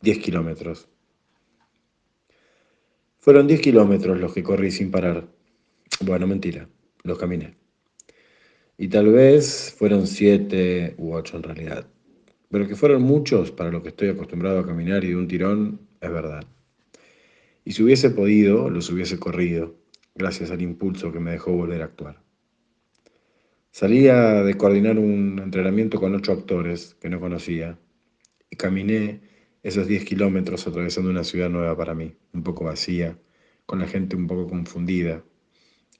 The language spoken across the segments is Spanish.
10 kilómetros. Fueron 10 kilómetros los que corrí sin parar. Bueno, mentira, los caminé. Y tal vez fueron 7 u 8 en realidad. Pero que fueron muchos para lo que estoy acostumbrado a caminar y de un tirón, es verdad. Y si hubiese podido, los hubiese corrido, gracias al impulso que me dejó volver a actuar. Salía de coordinar un entrenamiento con 8 actores que no conocía y caminé esos 10 kilómetros atravesando una ciudad nueva para mí, un poco vacía, con la gente un poco confundida,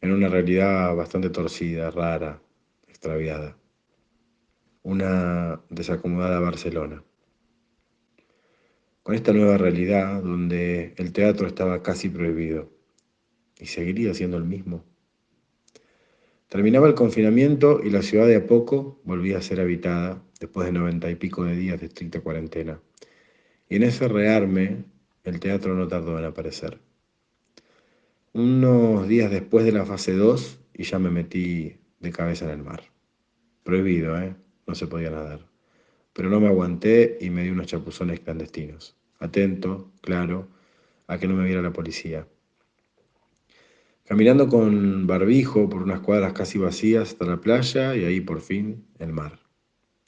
en una realidad bastante torcida, rara, extraviada. Una desacomodada Barcelona. Con esta nueva realidad donde el teatro estaba casi prohibido y seguiría siendo el mismo. Terminaba el confinamiento y la ciudad de a poco volvía a ser habitada después de 90 y pico de días de estricta cuarentena. Y en ese rearme, el teatro no tardó en aparecer. Unos días después de la fase 2 y ya me metí de cabeza en el mar. Prohibido, ¿eh? No se podía nadar. Pero no me aguanté y me di unos chapuzones clandestinos. Atento, claro, a que no me viera la policía. Caminando con barbijo por unas cuadras casi vacías hasta la playa y ahí por fin el mar.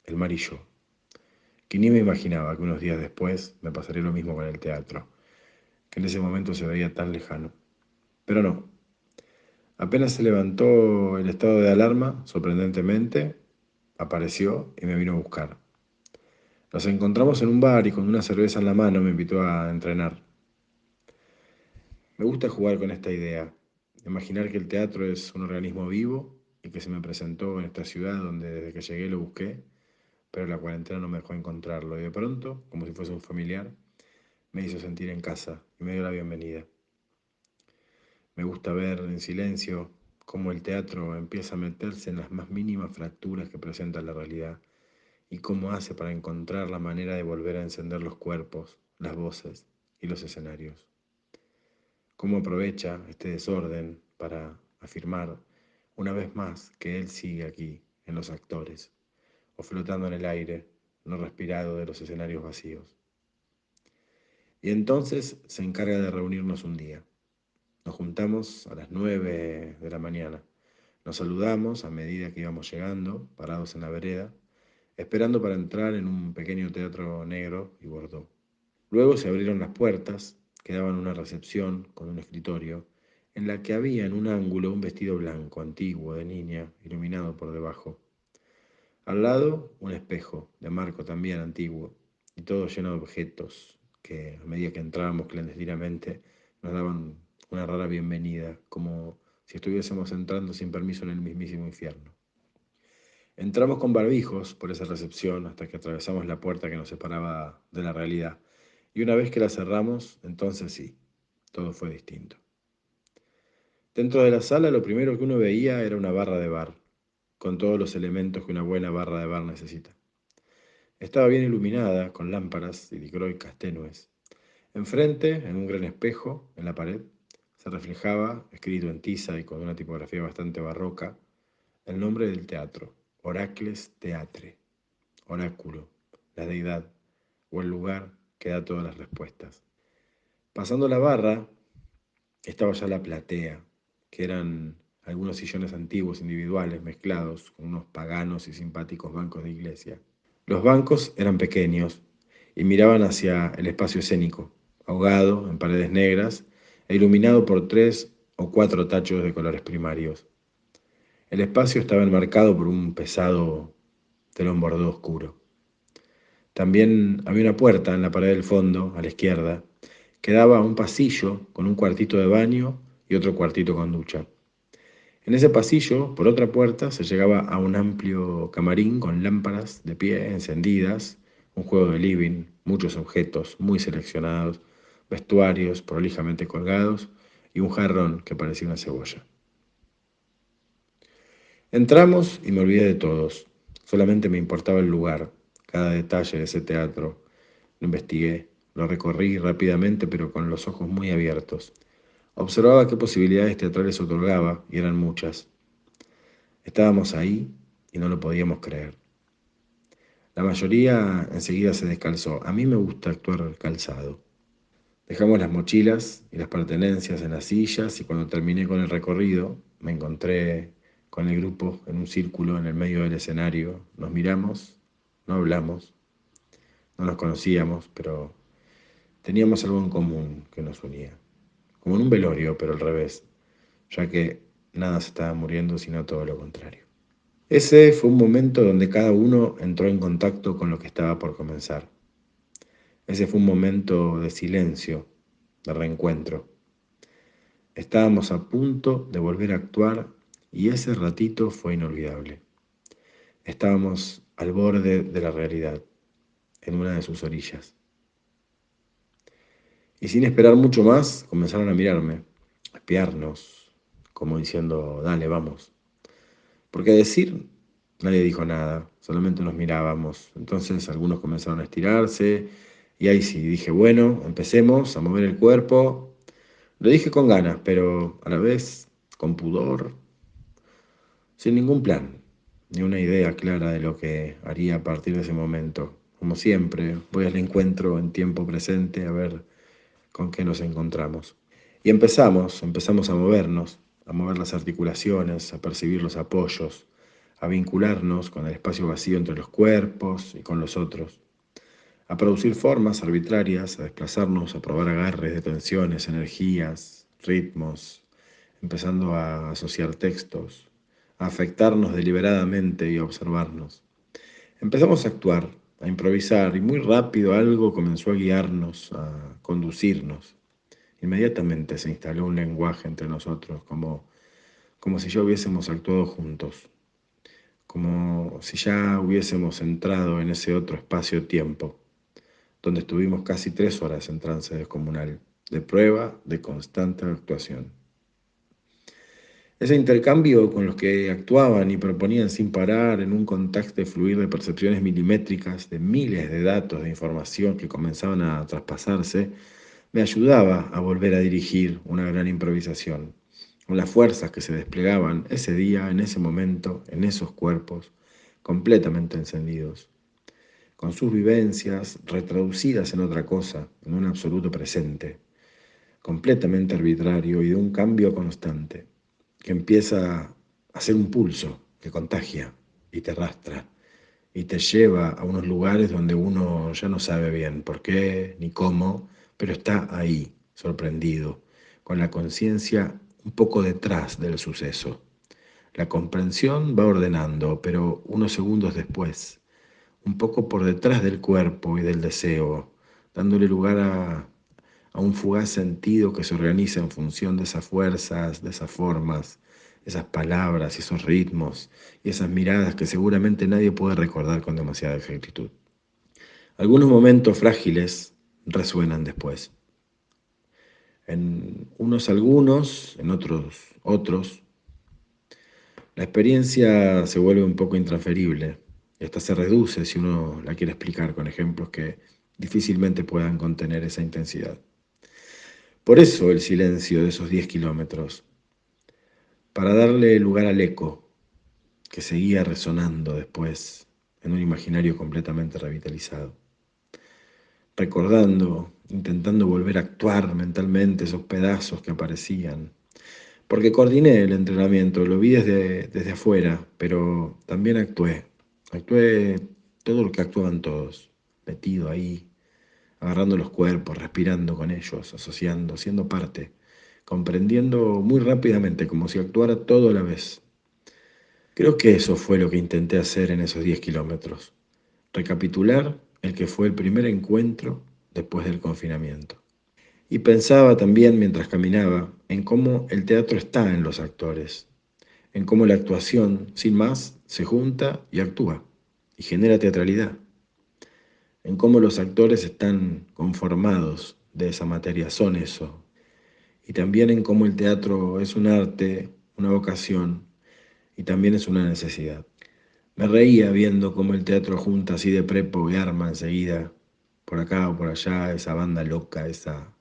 El mar y yo. Que ni me imaginaba que unos días después me pasaría lo mismo con el teatro, que en ese momento se veía tan lejano. Pero no. Apenas se levantó el estado de alarma, sorprendentemente, apareció y me vino a buscar. Nos encontramos en un bar y con una cerveza en la mano me invitó a entrenar. Me gusta jugar con esta idea, imaginar que el teatro es un organismo vivo y que se me presentó en esta ciudad donde desde que llegué lo busqué, pero la cuarentena no me dejó encontrarlo y de pronto, como si fuese un familiar, me hizo sentir en casa y me dio la bienvenida. Me gusta ver en silencio cómo el teatro empieza a meterse en las más mínimas fracturas que presenta la realidad y cómo hace para encontrar la manera de volver a encender los cuerpos, las voces y los escenarios. Cómo aprovecha este desorden para afirmar una vez más que él sigue aquí, en los actores, o flotando en el aire, no respirado de los escenarios vacíos. Y entonces se encarga de reunirnos un día. Nos juntamos a las 9 de la mañana. Nos saludamos a medida que íbamos llegando, parados en la vereda, esperando para entrar en un pequeño teatro negro y bordó. Luego se abrieron las puertas, que daban a una recepción con un escritorio, en la que había en un ángulo un vestido blanco, antiguo, de niña, iluminado por debajo. Al lado, un espejo, de marco también antiguo, y todo lleno de objetos que, a medida que entrábamos clandestinamente, nos daban una rara bienvenida, como si estuviésemos entrando sin permiso en el mismísimo infierno. Entramos con barbijos por esa recepción hasta que atravesamos la puerta que nos separaba de la realidad. Y una vez que la cerramos, entonces sí, todo fue distinto. Dentro de la sala lo primero que uno veía era una barra de bar, con todos los elementos que una buena barra de bar necesita. Estaba bien iluminada, con lámparas y dicroicas tenues. Enfrente, en un gran espejo, en la pared, se reflejaba, escrito en tiza y con una tipografía bastante barroca, el nombre del teatro, Oracles Theatre, oráculo, la deidad o el lugar que da todas las respuestas. Pasando la barra, estaba ya la platea, que eran algunos sillones antiguos individuales mezclados con unos paganos y simpáticos bancos de iglesia. Los bancos eran pequeños y miraban hacia el espacio escénico, ahogado en paredes negras e iluminado por 3 o 4 tachos de colores primarios. El espacio estaba enmarcado por un pesado telón bordó oscuro. También había una puerta en la pared del fondo, a la izquierda, que daba a un pasillo con un cuartito de baño y otro cuartito con ducha. En ese pasillo, por otra puerta, se llegaba a un amplio camarín con lámparas de pie encendidas, un juego de living, muchos objetos muy seleccionados, vestuarios prolijamente colgados y un jarrón que parecía una cebolla. Entramos y me olvidé de todos. Solamente me importaba el lugar, cada detalle de ese teatro. Lo investigué, lo recorrí rápidamente pero con los ojos muy abiertos. Observaba qué posibilidades teatrales otorgaba y eran muchas. Estábamos ahí y no lo podíamos creer. La mayoría enseguida se descalzó. A mí me gusta actuar calzado. Dejamos las mochilas y las pertenencias en las sillas y cuando terminé con el recorrido me encontré con el grupo en un círculo en el medio del escenario. Nos miramos, no hablamos, no nos conocíamos, pero teníamos algo en común que nos unía. Como en un velorio, pero al revés, ya que nada se estaba muriendo, sino todo lo contrario. Ese fue un momento donde cada uno entró en contacto con lo que estaba por comenzar. Ese fue un momento de silencio, de reencuentro. Estábamos a punto de volver a actuar y ese ratito fue inolvidable. Estábamos al borde de la realidad, en una de sus orillas. Y sin esperar mucho más, comenzaron a mirarme, a espiarnos, como diciendo, dale, vamos. Porque decir, nadie dijo nada, solamente nos mirábamos. Entonces algunos comenzaron a estirarse y ahí sí, dije, bueno, empecemos a mover el cuerpo. Lo dije con ganas, pero a la vez con pudor, sin ningún plan, ni una idea clara de lo que haría a partir de ese momento. Como siempre, voy al encuentro en tiempo presente a ver con qué nos encontramos. Y empezamos a mover las articulaciones, a percibir los apoyos, a vincularnos con el espacio vacío entre los cuerpos y con los otros, a producir formas arbitrarias, a desplazarnos, a probar agarres de tensiones, energías, ritmos, empezando a asociar textos, a afectarnos deliberadamente y a observarnos. Empezamos a actuar, a improvisar y muy rápido algo comenzó a guiarnos, a conducirnos. Inmediatamente se instaló un lenguaje entre nosotros, como si ya hubiésemos actuado juntos, como si ya hubiésemos entrado en ese otro espacio-tiempo, donde estuvimos casi 3 horas en trance descomunal, de prueba de constante actuación. Ese intercambio con los que actuaban y proponían sin parar en un contacto de fluir de percepciones milimétricas, de miles de datos de información que comenzaban a traspasarse, me ayudaba a volver a dirigir una gran improvisación, con las fuerzas que se desplegaban ese día, en ese momento, en esos cuerpos, completamente encendidos, con sus vivencias retraducidas en otra cosa, en un absoluto presente, completamente arbitrario y de un cambio constante, que empieza a ser un pulso que contagia y te arrastra y te lleva a unos lugares donde uno ya no sabe bien por qué ni cómo, pero está ahí, sorprendido, con la conciencia un poco detrás del suceso. La comprensión va ordenando, pero unos segundos después, un poco por detrás del cuerpo y del deseo, dándole lugar a un fugaz sentido que se organiza en función de esas fuerzas, de esas formas, esas palabras, esos ritmos y esas miradas que seguramente nadie puede recordar con demasiada exactitud. Algunos momentos frágiles resuenan después. En unos algunos, en otros otros, la experiencia se vuelve un poco intransferible y hasta se reduce si uno la quiere explicar con ejemplos que difícilmente puedan contener esa intensidad. Por eso el silencio de esos 10 kilómetros, para darle lugar al eco que seguía resonando después en un imaginario completamente revitalizado. Recordando, intentando volver a actuar mentalmente esos pedazos que aparecían. Porque coordiné el entrenamiento, lo vi desde afuera, pero también actué. Actué todo lo que actuaban todos, metido ahí, agarrando los cuerpos, respirando con ellos, asociando, siendo parte, comprendiendo muy rápidamente, como si actuara todo a la vez. Creo que eso fue lo que intenté hacer en esos 10 kilómetros. Recapitular el que fue el primer encuentro después del confinamiento. Y pensaba también mientras caminaba en cómo el teatro está en los actores, en cómo la actuación, sin más, se junta y actúa y genera teatralidad, en cómo los actores están conformados de esa materia, son eso, y también en cómo el teatro es un arte, una vocación y también es una necesidad. Me reía viendo cómo el teatro junta así de prepo y arma enseguida, por acá o por allá, esa banda loca, esa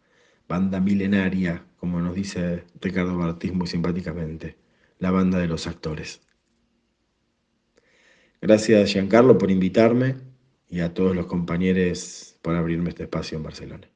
banda milenaria, como nos dice Ricardo Bartís muy simpáticamente, la banda de los actores. Gracias, Giancarlo, por invitarme. y a todos los compañeros por abrirme este espacio en Barcelona.